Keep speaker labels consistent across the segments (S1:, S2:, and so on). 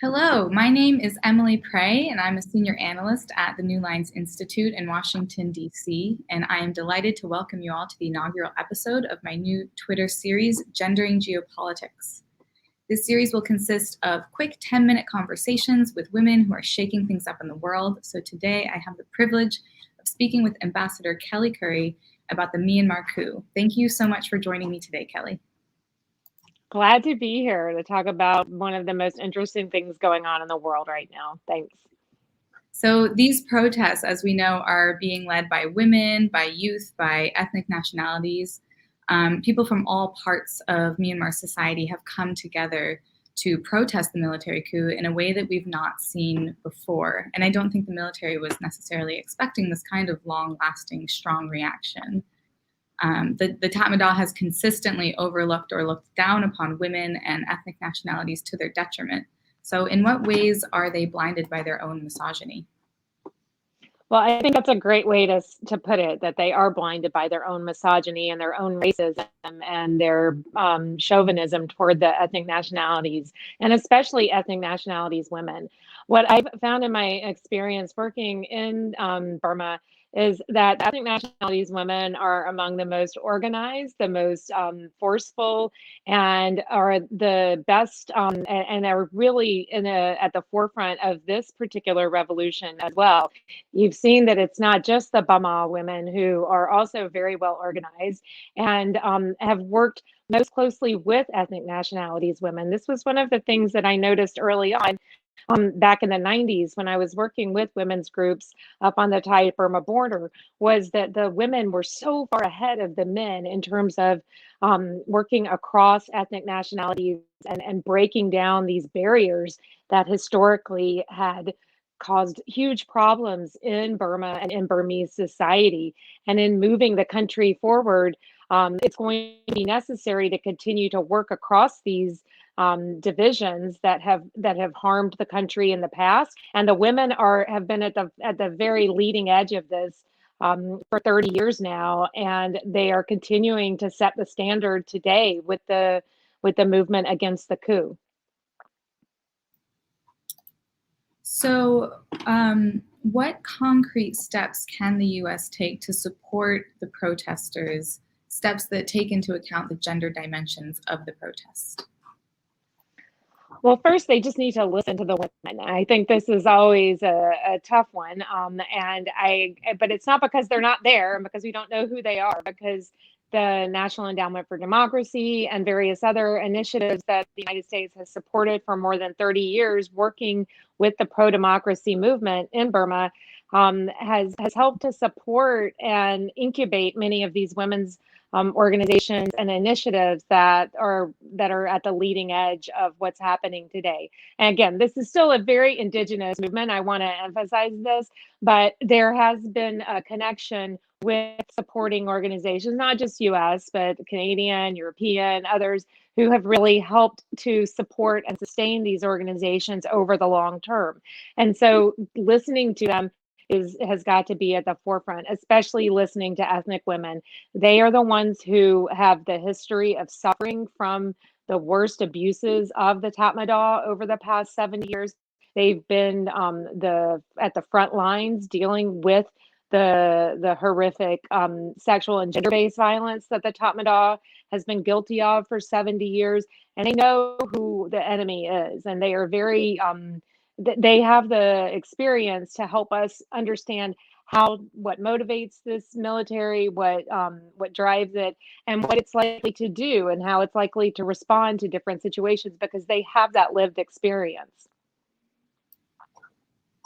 S1: Hello, my name is Emily Prey, and I'm a senior analyst at the New Lines Institute in Washington, D.C., and I am delighted to welcome you all to the inaugural episode of my new Twitter series, Gendering Geopolitics. This series will consist of quick 10-minute conversations with women who are shaking things up in the world. So today I have the privilege of speaking with Ambassador Kelley Currie about the Myanmar coup. Thank you so much for joining me today, Kelley.
S2: Glad to be here to talk about one of the most interesting things going on in the world right now. Thanks.
S1: So these protests, as we know, are being led by women, by youth, by ethnic nationalities. People from all parts of Myanmar society have come together to protest the military coup in a way that we've not seen before. And I don't think the military was necessarily expecting this kind of long-lasting, strong reaction. The Tatmadaw has consistently overlooked or looked down upon women and ethnic nationalities to their detriment. So in what ways are they blinded by their own misogyny?
S2: Well, I think that's a great way to put it, that they are blinded by their own misogyny and their own racism and their chauvinism toward the ethnic nationalities, and especially ethnic nationalities women. What I've found in my experience working in Burma is that ethnic nationalities women are among the most organized, the most forceful, and are the best, and are really at the forefront of this particular revolution as well. You've seen that it's not just the Bama women who are also very well organized and have worked most closely with ethnic nationalities women. This was one of the things that I noticed early on back in the 90s when I was working with women's groups up on the Thai Burma border, was that the women were so far ahead of the men in terms of working across ethnic nationalities and breaking down these barriers that historically had caused huge problems in Burma and in Burmese society. And in moving the country forward, it's going to be necessary to continue to work across these divisions that have harmed the country in the past. And the women have been at the very leading edge of this for 30 years now, and they are continuing to set the standard today with the movement against the coup.
S1: So, what concrete steps can the U.S. take to support the protesters, steps that take into account the gender dimensions of the protest?
S2: Well, first, they just need to listen to the women. I think this is always a tough one. But it's not because they're not there and because we don't know who they are, because the National Endowment for Democracy and various other initiatives that the United States has supported for more than 30 years, working with the pro-democracy movement in Burma, has helped to support and incubate many of these women's organizations and initiatives that are at the leading edge of what's happening today. And again, this is still a very indigenous movement. I want to emphasize this, but there has been a connection with supporting organizations, not just US, but Canadian, European, others who have really helped to support and sustain these organizations over the long term. And so listening to them has got to be at the forefront, especially listening to ethnic women. They are the ones who have the history of suffering from the worst abuses of the Tatmadaw over the past 70 years. They've been at the front lines dealing with the horrific sexual and gender-based violence that the Tatmadaw has been guilty of for 70 years. And they know who the enemy is, and they are very they have the experience to help us understand what motivates this military, what drives it, and what it's likely to do, and how it's likely to respond to different situations, because they have that lived experience.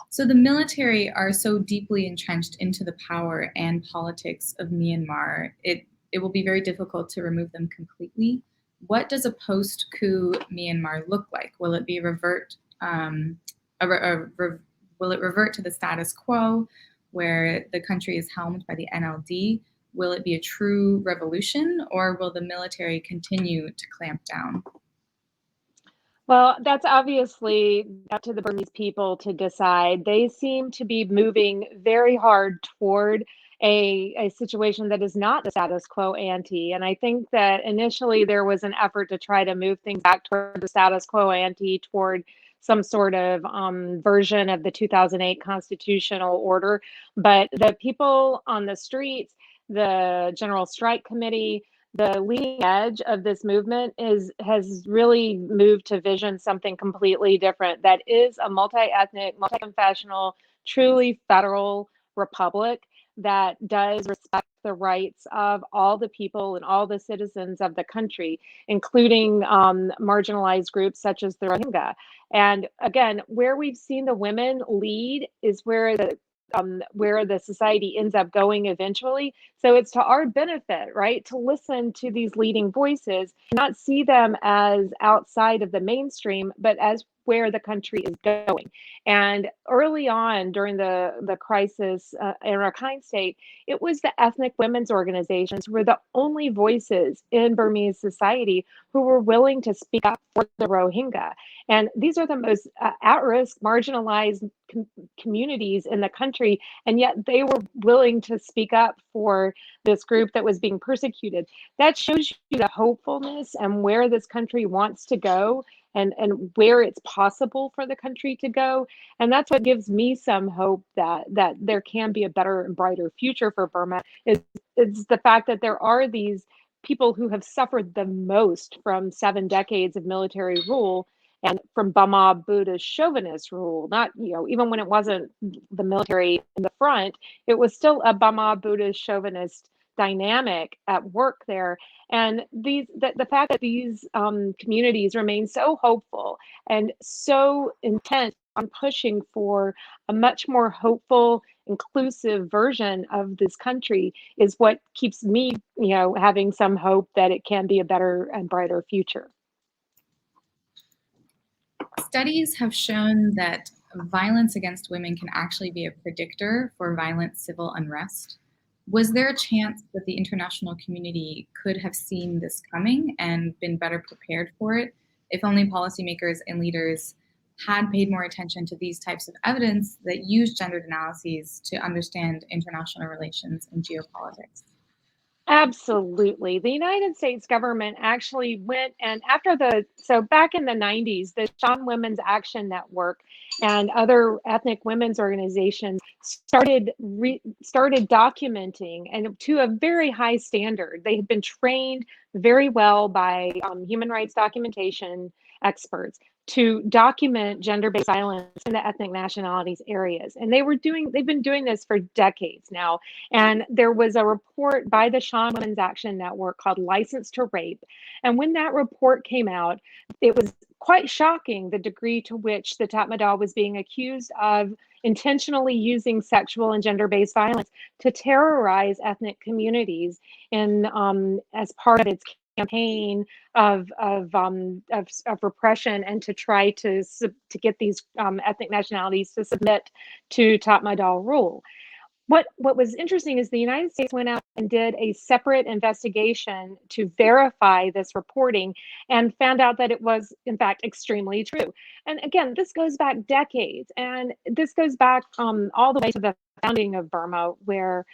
S1: So the military are so deeply entrenched into the power and politics of Myanmar, it will be very difficult to remove them completely. What does a post-coup Myanmar look like? Will it be will it revert to the status quo where the country is helmed by the NLD? Will it be a true revolution, or will the military continue to clamp down?
S2: Well, that's obviously up to the Burmese people to decide. They seem to be moving very hard toward a situation that is not the status quo ante. And I think that initially there was an effort to try to move things back toward the status quo ante, toward some sort of version of the 2008 constitutional order. But the people on the streets, the General Strike Committee, the leading edge of this movement has really moved to vision something completely different, that is a multi-ethnic, multi-confessional, truly federal republic that does respect the rights of all the people and all the citizens of the country, including marginalized groups such as the Rohingya. And again, where we've seen the women lead is where the society ends up going eventually. So it's to our benefit, right, to listen to these leading voices, not see them as outside of the mainstream, but as where the country is going. And early on during the crisis in Rakhine State, it was the ethnic women's organizations who were the only voices in Burmese society who were willing to speak up for the Rohingya. And these are the most at-risk, marginalized communities in the country, and yet they were willing to speak up for this group that was being persecuted. That shows you the hopefulness and where this country wants to go, and where it's possible for the country to go. And that's what gives me some hope that there can be a better and brighter future for Burma, is the fact that there are these people who have suffered the most from 7 decades of military rule, and from Burma Buddhist chauvinist rule. Not, even when it wasn't the military in the front, it was still a Burma Buddhist chauvinist dynamic at work there. And the fact that these communities remain so hopeful and so intent on pushing for a much more hopeful, inclusive version of this country is what keeps me, having some hope that it can be a better and brighter future.
S1: Studies have shown that violence against women can actually be a predictor for violent civil unrest. Was there a chance that the international community could have seen this coming and been better prepared for it if only policymakers and leaders had paid more attention to these types of evidence that use gendered analyses to understand international relations and geopolitics?
S2: Absolutely. The United States government actually went, and so back in the 90s, the Shan Women's Action Network and other ethnic women's organizations started documenting, and to a very high standard. They had been trained very well by human rights documentation experts to document gender-based violence in the ethnic nationalities areas. And they've been doing this for decades now. And there was a report by the Shan Women's Action Network called License to Rape. And when that report came out, it was quite shocking the degree to which the Tatmadaw was being accused of intentionally using sexual and gender-based violence to terrorize ethnic communities as part of its campaign of repression, and to try to get these ethnic nationalities to submit to Tatmadaw rule. What was interesting is the United States went out and did a separate investigation to verify this reporting, and found out that it was, in fact, extremely true. And again, this goes back decades, and this goes back all the way to the founding of Burma, where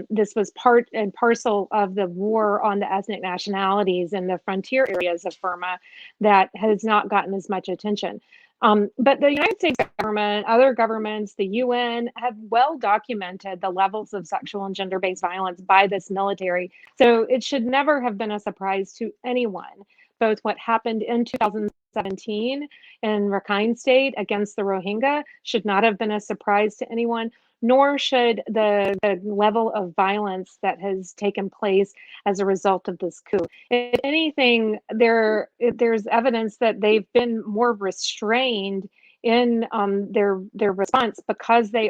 S2: this was part and parcel of the war on the ethnic nationalities in the frontier areas of Burma that has not gotten as much attention. But the United States government, other governments, the UN have well documented the levels of sexual and gender-based violence by this military. So it should never have been a surprise to anyone, both what happened in 2017 in Rakhine State against the Rohingya should not have been a surprise to anyone, nor should the level of violence that has taken place as a result of this coup. If anything, there's evidence that they've been more restrained in their response, because the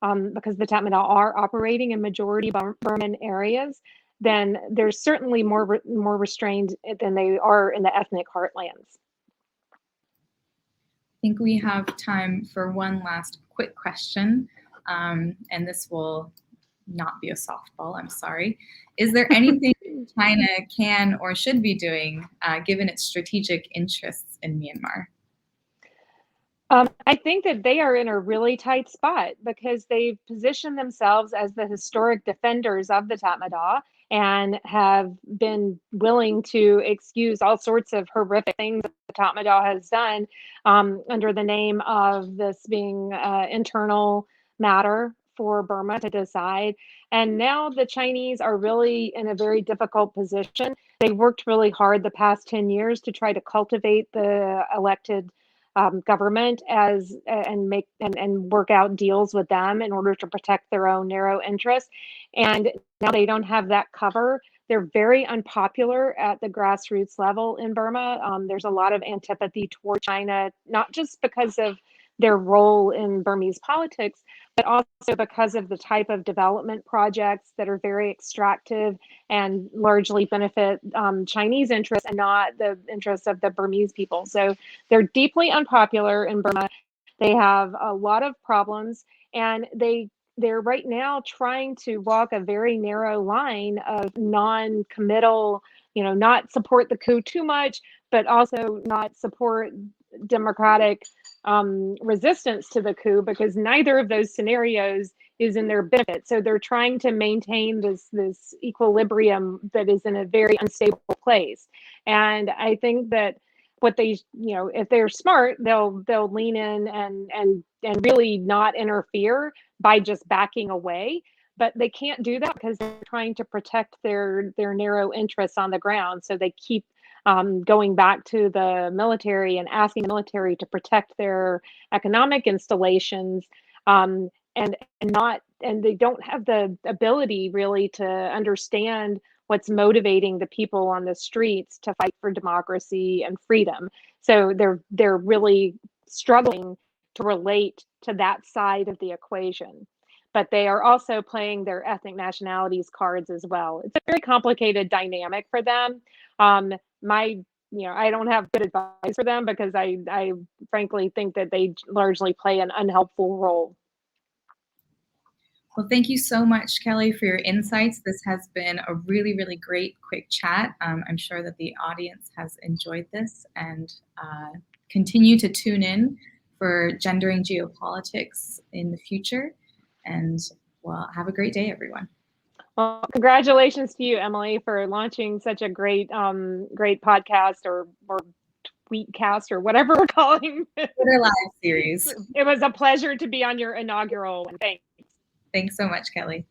S2: Tatmadaw are operating in majority Burman areas. Then they're certainly more restrained than they are in the ethnic heartlands.
S1: I think we have time for one last quick question, and this will not be a softball, I'm sorry. Is there anything China can or should be doing given its strategic interests in Myanmar?
S2: I think that they are in a really tight spot, because they've positioned themselves as the historic defenders of the Tatmadaw, and have been willing to excuse all sorts of horrific things that the Tatmadaw has done under the name of this being internal matter for Burma to decide. And now the Chinese are really in a very difficult position. They worked really hard the past 10 years to try to cultivate the elected government as and work out deals with them in order to protect their own narrow interests. And now they don't have that cover. They're very unpopular at the grassroots level in Burma. There's a lot of antipathy toward China, not just because of their role in Burmese politics, but also because of the type of development projects that are very extractive and largely benefit Chinese interests and not the interests of the Burmese people. So they're deeply unpopular in Burma. They have a lot of problems, and they're right now trying to walk a very narrow line of non-committal, not support the coup too much, but also not support democratic resistance to the coup, because neither of those scenarios is in their benefit. So they're trying to maintain this equilibrium that is in a very unstable place. And I think that what they, if they're smart, they'll lean in and really not interfere by just backing away. But they can't do that because they're trying to protect their narrow interests on the ground. So they keep going back to the military and asking the military to protect their economic installations, and they don't have the ability really to understand what's motivating the people on the streets to fight for democracy and freedom. So they're really struggling to relate to that side of the equation. But they are also playing their ethnic nationalities cards as well. It's a very complicated dynamic for them. I don't have good advice for them because I frankly think that they largely play an unhelpful role.
S1: Well, thank you so much, Kelley, for your insights. This has been a really, really great quick chat. I'm sure that the audience has enjoyed this, and continue to tune in for Gendering Geopolitics in the future. And well, have a great day, everyone.
S2: Well, congratulations to you, Emily, for launching such a great podcast or tweetcast or whatever we're calling
S1: Twitter Live series.
S2: It was a pleasure to be on your inaugural one. Thanks.
S1: Thanks so much, Kelley.